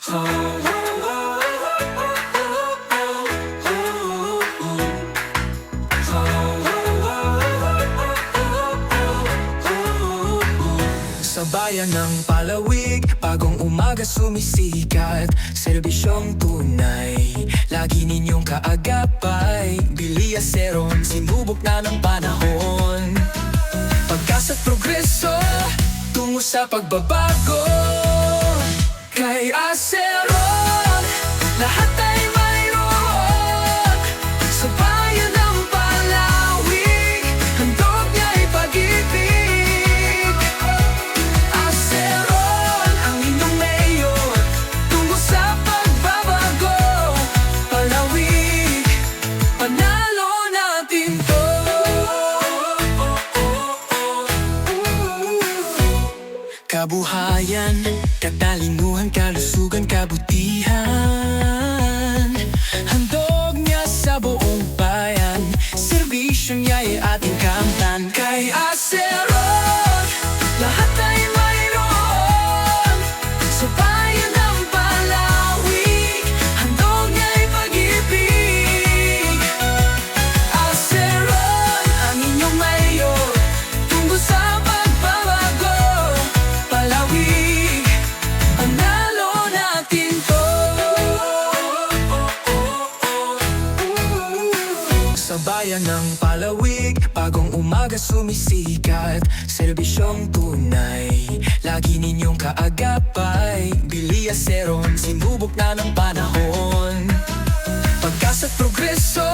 Sa bayan ng palawig, bagong umaga sumisikat. Serbisyong tunay, lagi ninyong kaagapay. Bilia Seron, sinubok na ng panahon. Pagkas at progreso, tungo sa pagbabago. Kay Aceron, lahat ay mayroon. Sa bayan ng palawig, handog niya'y pag-ibig. Aceron, ang inyong mayor, tungo sa pagbabago. Palawig, panalo natin to. Kabuhayan, katalinuhan, kalusugan, kabutihan. Handog niya sa buong bayan, serbisyo niya'y ating kamtan. Kay Aceron, lahat ay mayroon. Sa bayan ng palawig, handog niya'y pag-ibig. Aceron, ang inyong mayor, tungo sa pagbabago. Palawig, panalo natin to. Sa bayan ng palawig, bagong umaga sumisikat. Serbisyong tunay, lagi ninyong kaagapay. Bilia Seron, sinubok na ng panahon. Pagkas at progreso,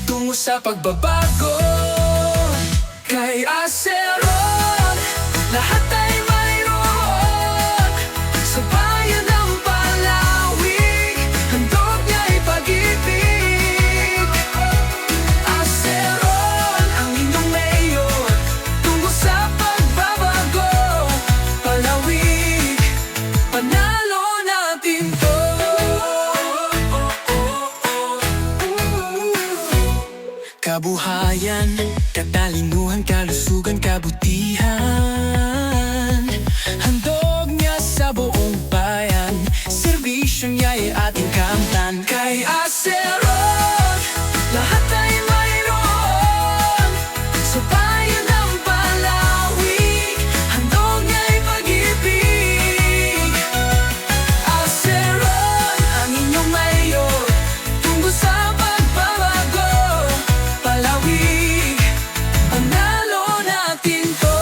tungo sa pagbabago. Kay Aceron, lahat ay mayroon. Sa bayan ng palawig, handog niya'y pag-ibig. Aceron, ang inyong mayor, tungo sa pagbabago. Palawig, panalo natin to. Kabuhayan, katalinuhan, kalusugan, kabutihan. Handog niya sa buong bayan, serbisyo niya'y ating kamtan. Kay Aceron, lahat ay mayroon. Sa bayan ng palawig, handog niya'y pag-ibig. Aceron, ang inyong mayor, tungo sa pagbabago. Palawig, panalo natin to.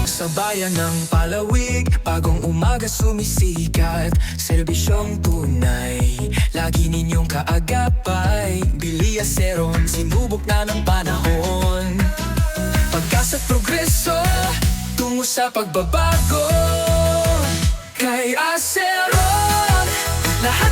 Sa bayan ng palawig, bagong umaga sumisikat. Serbisyong tunay, lagi ninyong kaagapay. Bilia Seron, sinubok na ng panahon. Pagkas at progreso, tungo sa pagbabago. Kay Aceron, lahat